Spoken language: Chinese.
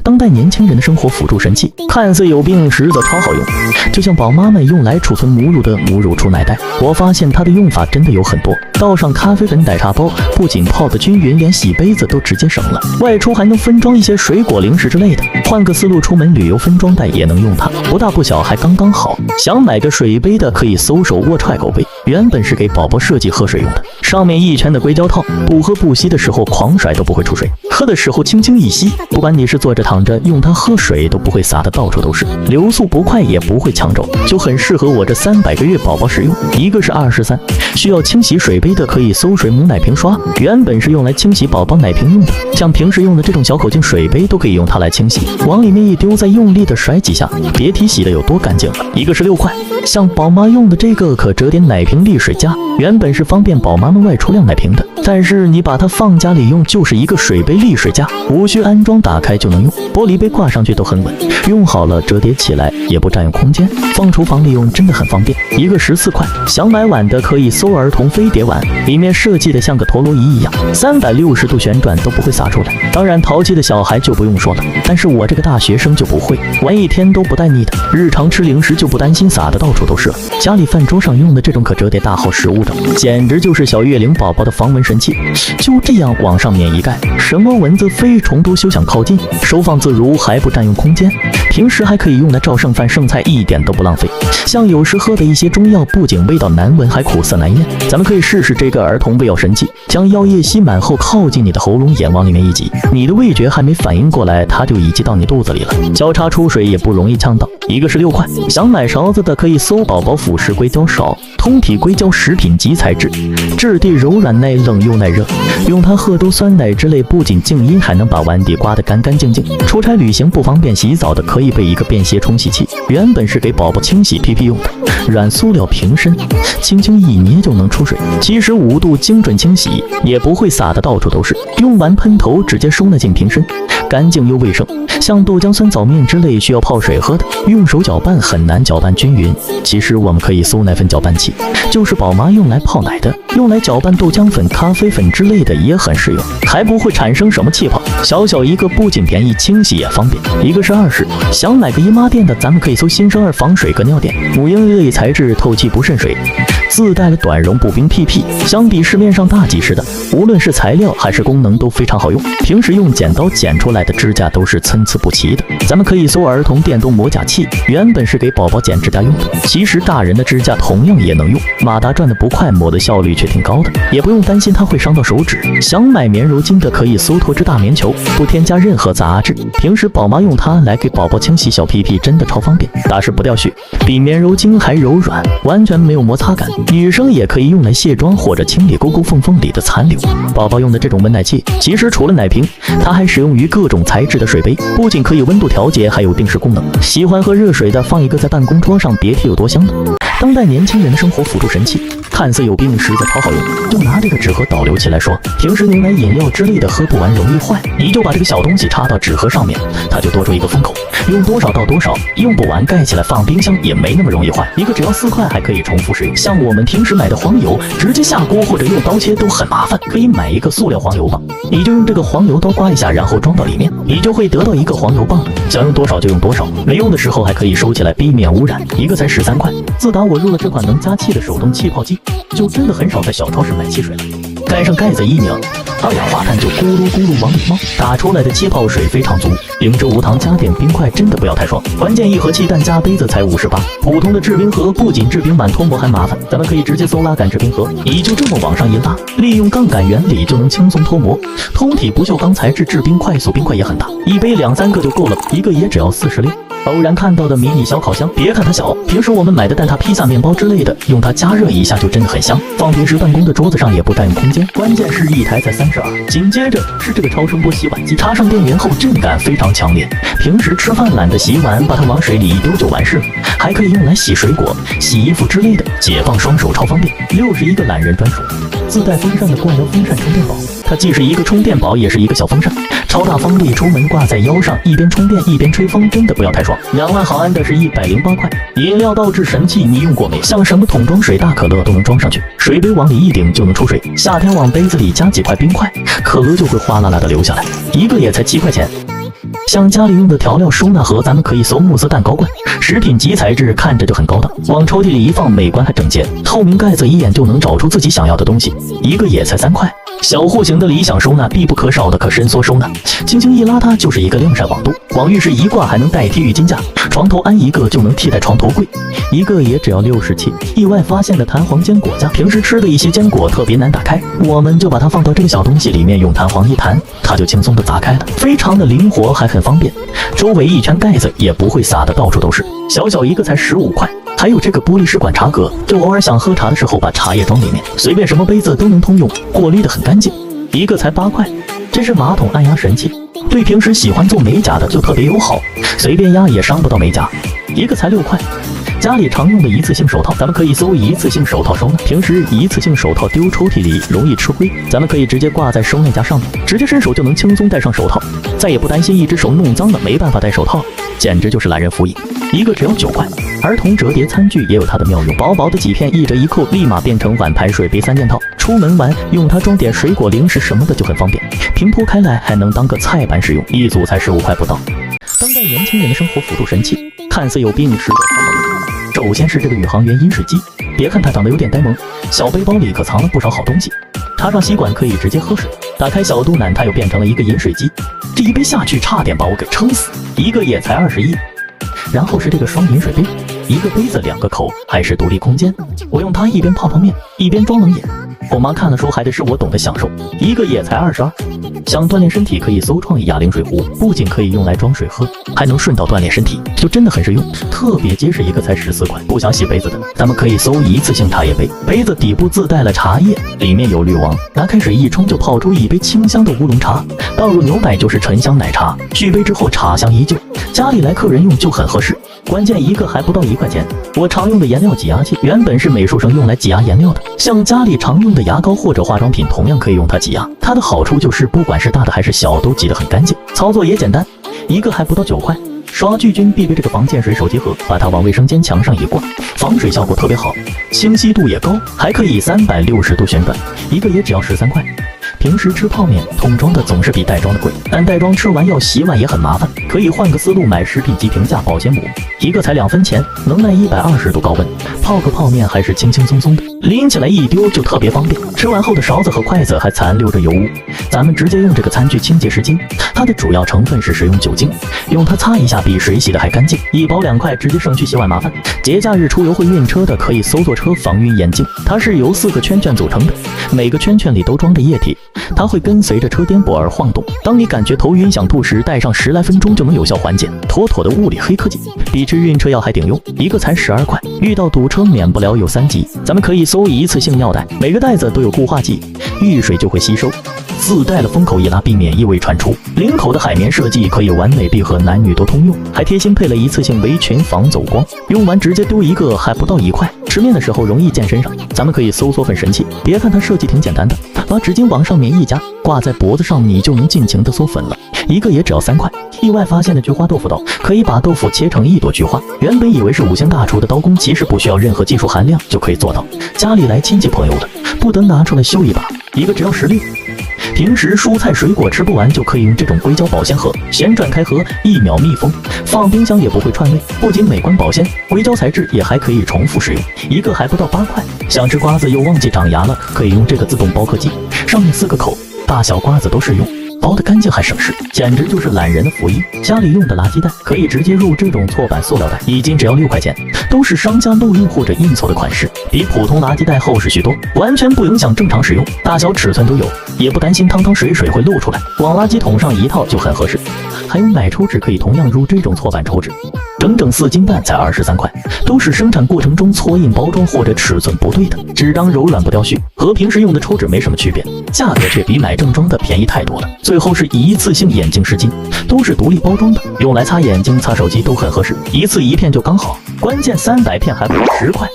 当代年轻人的生活辅助神器，看似有病，实则超好用。就像宝妈们用来储存母乳的母乳储奶袋，我发现它的用法真的有很多。倒上咖啡粉、奶茶包，不仅泡得均匀，连洗杯子都直接省了。外出还能分装一些水果、零食之类的。换个思路，出门旅游分装袋也能用它，不大不小，还刚刚好。想买个水杯的，可以搜手握踹狗杯，原本是给宝宝设计喝水用的，上面一圈的硅胶套，不喝不吸的时候狂甩都不会出水，喝的时候轻轻一吸，不管你是坐着躺着，用它喝水都不会洒得到处都是，流速不快也不会抢走，就很适合我这300个月宝宝使用。一个是23，需要清洗水杯的可以搜水母奶瓶刷，原本是用来清洗宝宝奶瓶用的，像平时用的这种小口径水杯都可以用它来清洗，往里面一丢，再用力的甩几下，别提洗的有多干净了。一个是6块，像宝妈用的这个可折叠奶瓶沥水架，原本是方便宝妈们外出晾奶瓶的，但是你把它放家里用，就是一个水杯沥水架，无需安装，打开就能用，玻璃杯挂上去都很稳，用好了折叠起来也不占用空间，放厨房里用真的很方便。一个14块，想买碗的可以搜儿童飞碟碗，里面设计的像个陀螺仪一样，360度旋转都不会洒出来。当然淘气的小孩就不用说了，但是我这个大学生就不会，玩一天都不带腻的，日常吃零食就不担心洒的到处都是了。家里饭桌上用的这种可折叠大号食物的，简直就是小月龄宝宝的防蚊神器。就这样往上面一盖，什么蚊子飞虫都休想靠近，收放自如还不占用空间，平时还可以用来照剩饭剩菜，一点都不浪费。像有时喝的一些中药，不仅味道难闻，还苦涩难咽。咱们可以试试这个儿童胃药神器，将药液吸满后靠近你的喉咙眼往里面一挤，你的味觉还没反应过来，它就已经到你肚子里了，交叉出水也不容易呛到。一个是6块，想买勺子的可以搜宝宝辅食硅胶勺，通体硅胶食品级材质，质地柔软耐冷又耐热，用它喝都酸奶之类，不仅静音，还能把碗底刮得干干净净。出差旅行不方便洗澡的，可以备一个便携冲洗器，原本是给宝宝清洗屁屁用的，软塑料瓶身，轻轻一捏就能出水，75度精准清洗，也不会洒得到处都是。用完喷头直接收纳进瓶身，干净又卫生。像豆浆、酸枣面之类需要泡水喝的，用手搅拌很难搅拌均匀。其实我们可以搜奶粉搅拌器，就是宝妈用来泡奶的，用来搅拌豆浆粉、咖啡粉之类的也很适用，还不会产生什么气泡。小小一个，不仅便宜，清洗也方便。一个是20，想买个姨妈垫的，咱们可以搜新生儿防水隔尿垫，母婴类材质，透气不渗水，自带了短绒步冰屁屁，相比市面上大几十的，无论是材料还是功能都非常好用。平时用剪刀剪出来的指甲都是参差不齐的，咱们可以搜儿童电动磨甲器，原本是给宝宝剪指甲用的，其实大人的指甲同样也能用，马达转的不快，磨的效率却挺高的，也不用担心它会伤到手指。想买棉柔巾的可以搜脱脂大棉球，不添加任何杂质，平时宝妈用它来给宝宝清洗小屁屁真的超方便，打湿不掉屑，比棉柔巾还柔软，完全没有摩擦感。女生也可以用来卸妆或者清理沟沟缝缝里的残留。宝宝用的这种温奶器，其实除了奶瓶，它还使用于各种材质的水杯，不仅可以温度调节，还有定时功能。喜欢喝热水的，放一个在办公桌上，别提有多香了。当代年轻人的生活辅助神器，看似有病，实则超好用。就拿这个纸盒导流器来说，平时牛奶、饮料之类的喝不完容易坏，你就把这个小东西插到纸盒上面，它就多出一个封口，用多少到多少，用不完盖起来放冰箱也没那么容易坏。一个只要4块，还可以重复使用。像我们平时买的黄油，直接下锅或者用刀切都很麻烦，可以买一个塑料黄油棒，你就用这个黄油刀刮一下，然后装到里面，你就会得到一个黄油棒了，想用多少就用多少，没用的时候还可以收起来，避免污染。一个才13块。自打我入了这款能加气的手动气泡机，就真的很少在小超市买汽水了，盖上盖子一拧，二氧化碳就咕噜咕噜往里冒，打出来的气泡水非常足，零脂无糖，加点冰块真的不要太爽。关键一盒气蛋加杯子才58，普通的制冰盒不仅制冰碗脱模还麻烦，咱们可以直接搜拉杆制冰盒，你就这么往上一拉，利用杠杆原理就能轻松脱模。通体不锈钢材质，制冰快速，冰块也很大，一杯2、3个就够了，一个也只要46。偶然看到的迷你小烤箱，别看它小，平时我们买的蛋挞、披萨、面包之类的，用它加热一下就真的很香，放平时办公的桌子上也不占用空间。关键是一台才32。紧接着是这个超声波洗碗机，插上电源后震感非常强烈，平时吃饭懒得洗碗，把它往水里一丢就完事了，还可以用来洗水果、洗衣服之类的，解放双手超方便。61个懒人专属，自带风扇的光疗风扇充电宝，它既是一个充电宝，也是一个小风扇，超大方力，出门挂在腰上，一边充电一边吹风，真的不要太爽。2万毫安的是108块。饮料倒置神器，你用过没？像什么桶装水、大可乐都能装上去，水杯往里一顶就能出水。夏天往杯子里加几块冰块，可乐就会哗啦啦的流下来，一个也才7块钱。像家里用的调料收纳盒，咱们可以搜慕斯蛋糕罐，食品级材质，看着就很高档，往抽屉里一放，美观还整洁，透明盖子一眼就能找出自己想要的东西，一个也才3块。小户型的理想收纳，必不可少的可伸缩收纳，轻轻一拉它就是一个晾晒网兜，往浴室一挂还能代替浴巾架，床头安一个就能替代床头柜，一个也只要67。意外发现的弹簧坚果架，平时吃的一些坚果特别难打开，我们就把它放到这个小东西里面，用弹簧一弹，它就轻松的砸开了，非常的灵活，还很方便，周围一圈盖子也不会撒的到处都是，小小一个才15块。还有这个玻璃试管茶格，就偶尔想喝茶的时候，把茶叶装里面，随便什么杯子都能通用，过滤的很干净，一个才8块。这是马桶按压神器，对平时喜欢做美甲的就特别友好，随便压也伤不到美甲，一个才6块。家里常用的一次性手套，咱们可以搜一次性手套收纳。平时一次性手套丢抽屉里容易吃灰，咱们可以直接挂在收纳架上面，直接伸手就能轻松戴上手套，再也不担心一只手弄脏了没办法戴手套，简直就是懒人福音。一个只要9块。儿童折叠餐具也有它的妙用，薄薄的几片一折一扣，立马变成碗盘水杯3件套。出门玩用它装点水果零食什么的就很方便，平铺开来还能当个菜板使用，一组才15块不到。当代年轻人的生活辅助神器，看似有病实则超好用。首先是这个宇航员饮水机，别看它长得有点呆萌，小背包里可藏了不少好东西。插上吸管可以直接喝水，打开小肚腩它又变成了一个饮水机，这一杯下去差点把我给撑死，一个也才21。然后是这个双饮水杯，一个杯子2个口，还是独立空间，我用它一边泡泡面一边装冷饮。我妈看了说还得是我懂得享受，一个也才22。想锻炼身体可以搜创意哑铃水壶，不仅可以用来装水喝，还能顺道锻炼身体，就真的很实用，特别结实，一个才14块。不想洗杯子的，咱们可以搜一次性茶叶杯，杯子底部自带了茶叶，里面有滤网，拿开水一冲就泡出一杯清香的乌龙茶，倒入牛奶就是醇香奶茶，续杯之后茶香依旧，家里来客人用就很合适。关键一个还不到1块钱。我常用的颜料挤压器原本是美术生用来挤压颜料的，像家里常用的牙膏或者化妆品同样可以用它挤压，它的好处就是不管是大的还是小都挤得很干净，操作也简单，一个还不到9块。刷剧菌必备这个防溅水手机盒，把它往卫生间墙上一挂，防水效果特别好，清晰度也高，还可以360度旋转，一个也只要13块。平时吃泡面，桶装的总是比袋装的贵，但袋装吃完要洗碗也很麻烦，可以换个思路买食品级平价保鲜膜，一个才2分钱，能耐120度高温，泡个泡面还是轻轻松松的，拎起来一丢就特别方便。吃完后的勺子和筷子还残留着油污，咱们直接用这个餐具清洁湿巾，它的主要成分是食用酒精，用它擦一下比水洗的还干净，一包2块，直接省去洗碗麻烦。节假日出游会晕车的可以搜坐车防晕眼镜，它是由4个圈圈组成的，每个圈圈里都装着液体，它会跟随着车颠簸而晃动，当你感觉头晕想吐时，戴上10来分钟就能有效缓解，妥妥的物理黑科技，比吃晕车药还顶用，一个才12块。遇到堵车免不了有3急，咱们可以搜一次性尿袋，每个袋子都有固化剂，遇水就会吸收，自带了封口一拉，避免异味传出。领口的海绵设计可以完美闭合，男女都通用，还贴心配了一次性围裙防走光，用完直接丢一个还不到1块。吃面的时候容易溅身上，咱们可以搜缩粉神器，别看它设计挺简单的，把纸巾往上面一夹，挂在脖子上，你就能尽情的缩粉了，一个也只要3块。意外发现的菊花豆腐刀，可以把豆腐切成一朵菊花，原本以为是5星大厨的刀工，其实不需要任何技术含量就可以做到，家里来亲戚朋友的不得拿出来修一把，一个只要16。平时蔬菜水果吃不完就可以用这种硅胶保鲜盒，旋转开合，1秒密封，放冰箱也不会串味，不仅美观保鲜，硅胶材质也还可以重复使用，一个还不到8块。想吃瓜子又忘记长牙了，可以用这个自动剥壳机，上面4个口，大小瓜子都适用，包得干净还省事，简直就是懒人的福音。家里用的垃圾袋可以直接入这种错版塑料袋，一斤只要6块钱，都是商家漏印或者印错的款式，比普通垃圾袋厚实许多，完全不影响正常使用，大小尺寸都有，也不担心汤汤水水会漏出来，往垃圾桶上一套就很合适。还有奶抽纸可以同样入这种错版抽纸，整整4斤半才23块，都是生产过程中错印包装或者尺寸不对的，纸张柔软不掉絮，和平时用的抽纸没什么区别，价格却比买正装的便宜太多了。最后是一次性眼镜湿巾，都是独立包装的，用来擦眼睛擦手机都很合适，一次1片就刚好，关键300片还不到10块。